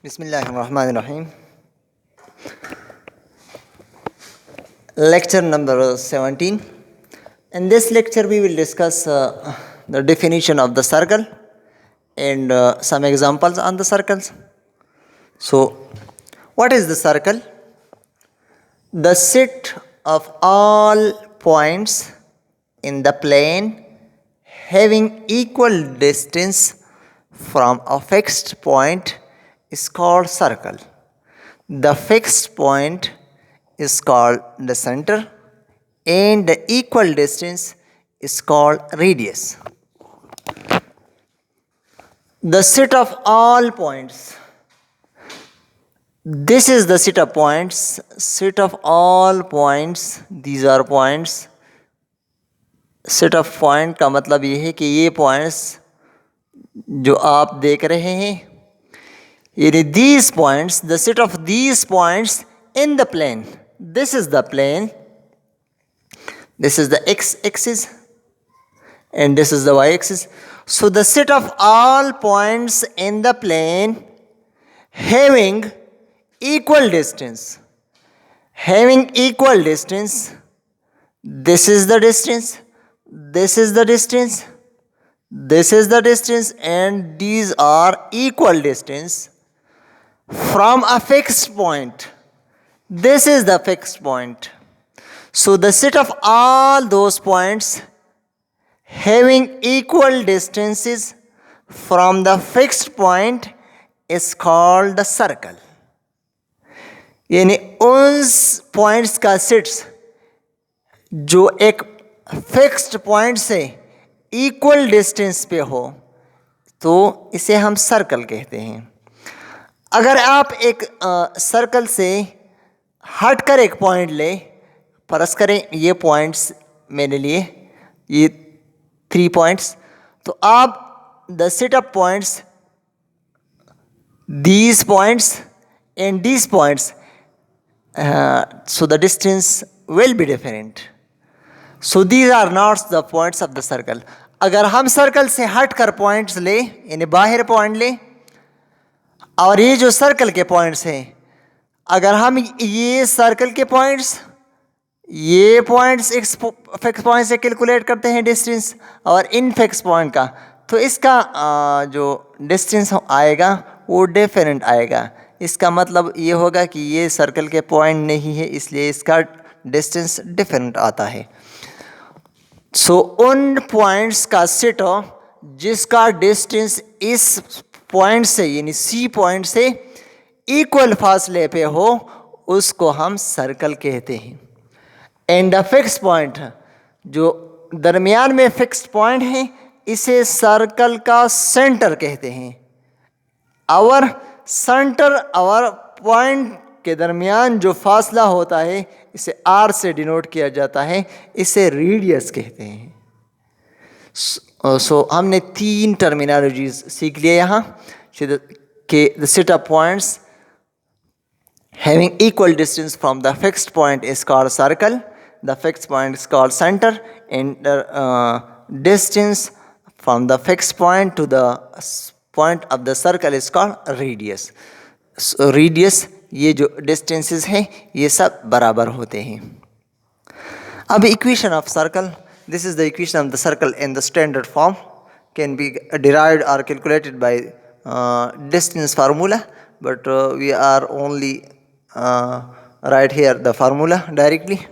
Bismillahirrahmanirrahim. Lecture number 17. In this lecture, we will discuss the definition of the circle and some examples on the circles. So, what is the circle? The set of all points in the plane having equal distance from a fixed point is called circle. The fixed point is called the center and the equal distance is called radius. The set of all points. This is the set of points. Set of all points. These are points. Set of point का मतलब ये है कि ये points जो आप देख रहे हैं, यानी these points, the set of these points in the plane. This is the plane. This is the x-axis and this is the y-axis. So the set of all points in the plane having equal distance. Having equal distance. This is the distance. This is the distance. This is the distance, and these are equal distance from a fixed point. This is the fixed point. So the set of all those points having equal distances from the fixed point is called the circle. यानी उन points का sets जो एक fixed point से equal distance पे हो तो इसे हम सर्कल कहते हैं. अगर आप एक सर्कल से हटकर एक पॉइंट ले, फर्ज करें ये पॉइंट्स मैंने लिए, ये 3 पॉइंट्स, तो आप the set of points these points and these points, so the distance will be different. So these are not the points of the circle. अगर हम सर्कल से हट कर पॉइंट्स ले, यानी बाहर पॉइंट ले, और ये जो सर्कल के पॉइंट्स हैं, अगर हम ये सर्कल के पॉइंट्स, ये पॉइंट्स एक फिक्स पॉइंट से कैलकुलेट करते हैं डिस्टेंस और इन फिक्स पॉइंट का, तो इसका जो डिस्टेंस आएगा वो डिफरेंट आएगा. इसका मतलब ये होगा कि ये सर्कल के पॉइंट नहीं है, इसलिए इसका डिस्टेंस डिफरेंट आता है. सो उन पॉइंट्स का सेट जिसका डिस्टेंस इस पॉइंट से यानी सी पॉइंट से इक्वल फासले पे हो उसको हम सर्कल कहते हैं. एंड द फिक्स पॉइंट जो दरमियान में फिक्स्ड पॉइंट है इसे सर्कल का सेंटर कहते हैं. आवर सेंटर, आवर पॉइंट के दरमियान जो फासला होता है इसे आर से डिनोट किया जाता है, इसे रेडियस कहते हैं. सो हमने 3 टर्मिनोलॉजीज सीख लिए यहाँ कि the set of points having equal distance from the fixed point is called circle, the fixed point is called center, and the distance from the fixed point to the point of the circle is called radius. So radius, ये जो distances हैं ये सब बराबर होते हैं. अब equation of circle, this is the equation of the circle in the standard form, can be derived or calculated by distance formula, but we are only write here the formula directly.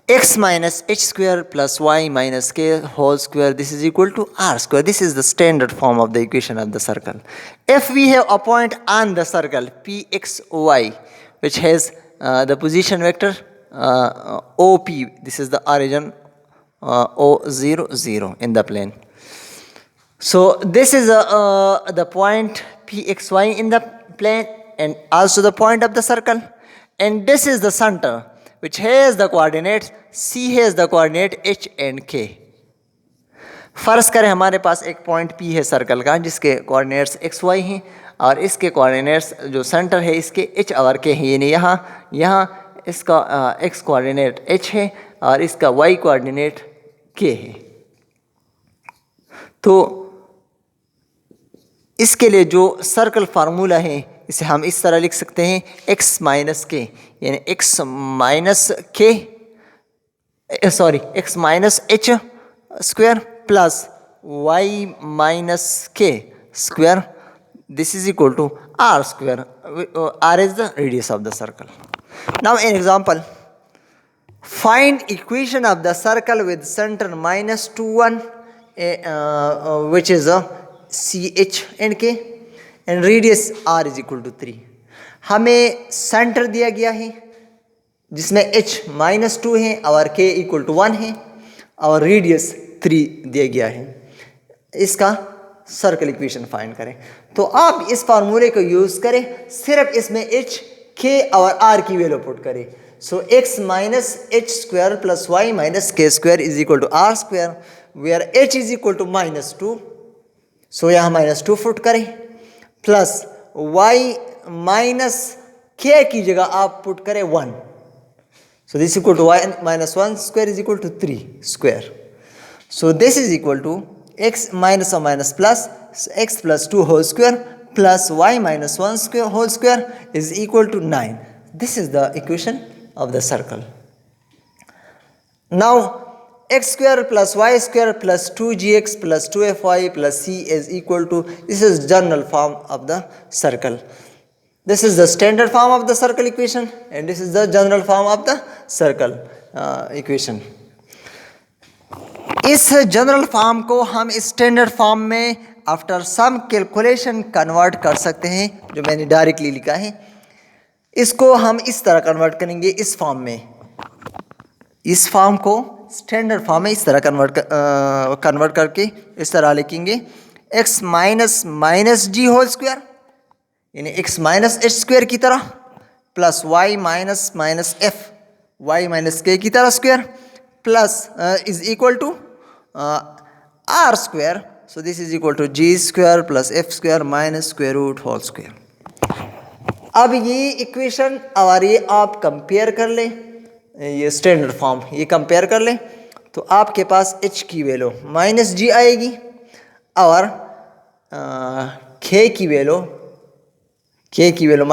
X minus h square plus y minus k whole square, this is equal to r square. This is the standard form of the equation of the circle. If we have a point on the circle pxy which has the position vector op, this is the origin o0 0 in the plane. So this is the point pxy in the plane and also the point of the circle, and this is the center which has the coordinates, c has the coordinate h and k. फर्ज करें हमारे पास एक point p है circle का जिसके coordinates x y हैं और इसके कोऑर्डिनेट्स जो सेंटर है इसके h और k हैं. यानी यहाँ इसका x कोऑर्डिनेट h है और इसका y कोऑर्डिनेट k है. तो इसके लिए जो सर्कल फार्मूला है इसे हम इस तरह लिख सकते हैं x माइनस के, यानी x माइनस के x minus H square plus y minus K square, this is equal to r square. R is the radius of the circle. Now an example, find equation of the circle with center minus 2 1 which is a ch and k and radius r is equal to 3. हमें centre दिया गया है जिसमें h minus 2 है और k equal to 1 है और radius 3 दिया गया है। इसका सर्कल इक्वेशन फाइंड करें। तो आप इस फार्मूले को यूज करें, सिर्फ इसमें h, k और r की वैल्यू पुट करें। So x minus H square plus Y minus K square is equal to R square, where h is equal to minus 2, so यहाँ माइनस 2 पुट करें, प्लस y माइनस k की जगह आप put करें 1, so this equal to y minus 1 square is equal to 3 square. So this is equal to x minus or minus plus x plus 2 whole square plus y minus 1 square whole square is equal to 9. This is the equation of the circle. Now x square plus y square plus 2gx plus 2fy plus c is equal to, this is general form of the circle. This is the standard form of the circle equation and this is the general form of the circle equation. इस general form को हम standard form में after some calculation convert कर सकते हैं, जो मैंने directly लिखा है। इसको हम इस तरह कन्वर्ट करेंगे इस फॉर्म में, इस फॉर्म को स्टैंडर्ड फॉर्म में इस तरह कन्वर्ट करके इस तरह लिखेंगे x minus minus G whole square, यानी x माइनस एच स्क्वायर की तरह, plus y minus minus F Y minus K की तरह square, plus is equal to r square, so this is equal to g square plus f square minus square root whole square. अब ये equation और ये आप compare कर लें, ये स्टैंडर्ड फॉर्म ये कंपेयर कर लें, तो आपके पास h की वैल्यू माइनस जी आएगी और k की वैल्यू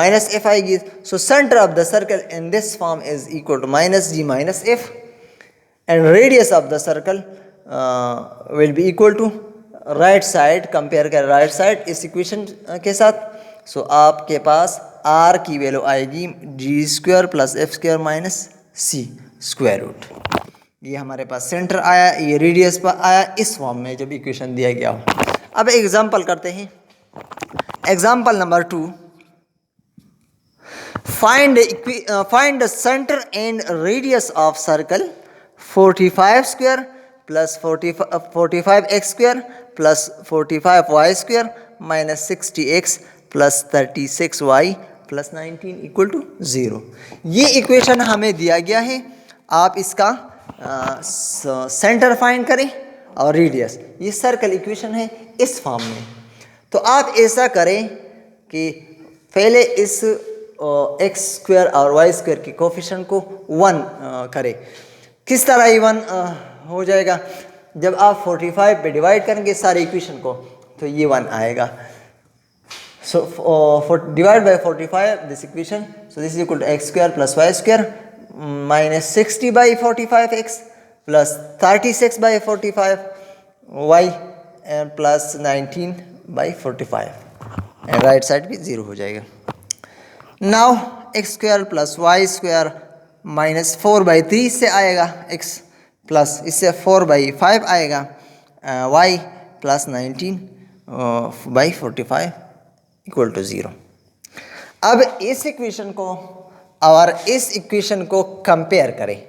माइनस f आएगी। So centre of the circle in this form is equal to minus G minus f and radius of the circle will be equal to right side, compare कर right side इस equation के साथ। सो आपके पास r की value आएगी G square plus F square minus C square root. ये हमारे पास सेंटर आया, ये रेडियस पर आया इस फॉर्म में जब इक्वेशन दिया गया हो। अब एग्जांपल करते हैं, example number 2, find the center and radius of circle 45 square plus 45x square plus 45y square minus 60x plus 36y plus 19 equal to 0। ये इक्वेशन हमें दिया गया है, आप इसका सेंटर फाइंड करें और रेडियस, ये सर्कल इक्वेशन है इस फॉर्म में। तो आप ऐसा करें कि पहले इस एक्स स्क्वायर और वाई स्क्वायर के कोफिशिएंट को 1 करें। किस तरह ये 1 हो जाएगा, जब आप 45 पे डिवाइड करेंगे सारे इक्वेशन को तो ये 1 आएगा। So divide by 45 this equation, so this is equal to X square plus Y square minus 60 by 45 X plus 36 by 45 Y and plus 19 by 45 and right side भी 0 हो जाएगा। Now X square plus Y square minus 4/3 से आएगा x plus इससे 4/5 आएगा y plus 19/45 equal to 0। अब इस equation को और इस इक्वेशन को कंपेयर करें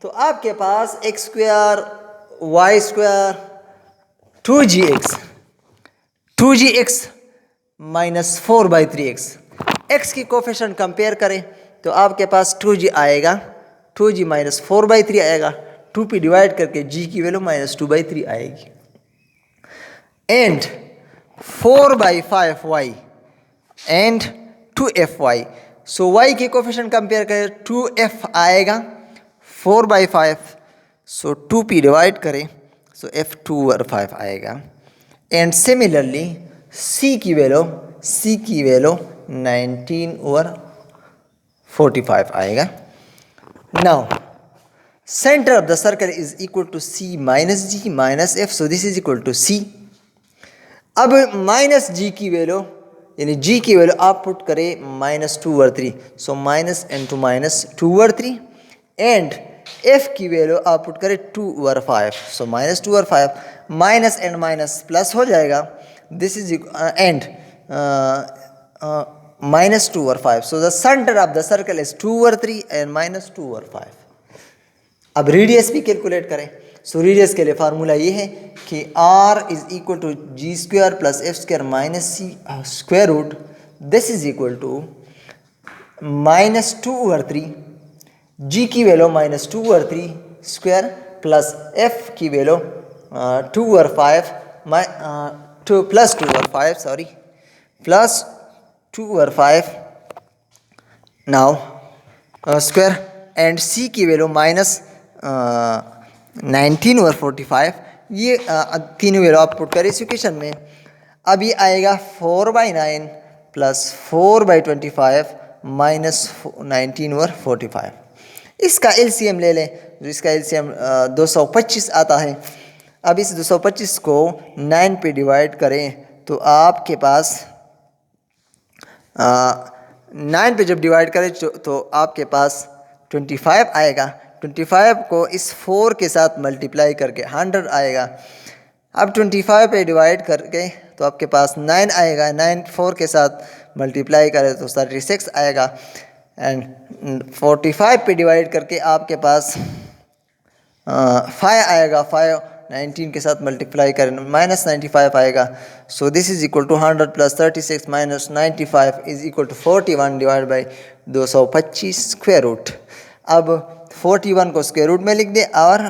तो आपके पास X square Y square 2gx minus 4/3x, x की कोफिशिएंट कंपेयर करें तो आपके पास 2g आएगा, 2g माइनस 4/3 आएगा, 2 पे डिवाइड करके g की वैल्यू माइनस 2/3 आएगी and 4/5y and 2fy। So y की कोफिशिएंट कंपेयर करें 2f आएगा 4/5, सो 2 पे डिवाइड करें सो f 2/5 आएगा एंड सिमिलरली सी की वैल्यू 19/45 आएगा. Now center of the circle is equal to c minus g minus f, so this is equal to c. अब minus जी की वैल्यू यानी जी की वैल्यू आप पुट करें -2/3, सो -(-2/3) एंड एफ की वैल्यू आप पुट करें 2/5, सो -2/5. माइनस एंड माइनस प्लस हो जाएगा. This is and -2/5, so the centre of the circle is 2/3 and -2/5. अब रेडियस भी कैलकुलेट करें. सो रेडियस के लिए फार्मूला ये है कि r is equal to g² plus f² minus c square root. This is equal to -2/3, g की value -2/3 square plus f की value 2/5 plus 2/5 sorry plus 2/5 now square and c की value -19/45. ये तीनों वैल्यू आप put करें इस equation में. अब ये आएगा 4/9 प्लस 4/25 माइनस 19/45. इसका एलसीएम ले लें. तो इसका एलसीएम 225 आता है. अब इस 225 को 9 पे डिवाइड करें तो आपके पास 9 पे जब डिवाइड करें तो आपके पास 25 आएगा. 25 को इस 4 के साथ मल्टीप्लाई करके 100 आएगा. अब 25 पे डिवाइड करके तो आपके पास 9 आएगा. 9 4 के साथ मल्टीप्लाई करें तो 36 आएगा. एंड 45 पे डिवाइड करके आपके पास 5 आएगा. 5 19 के साथ मल्टीप्लाई करें -95 आएगा. So this is equal to 100 plus 36 minus 95 is equal to 41 divide by 225 square root. अब 41 को स्क्वायर रूट में लिख दे और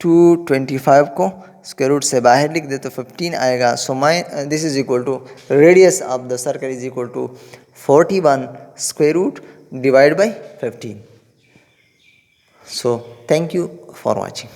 225 को स्क्वायर रूट से बाहर लिख दे तो 15 आएगा. So this is equal to radius of the circle is equal to 41 square root divide by 15. So thank you for watching.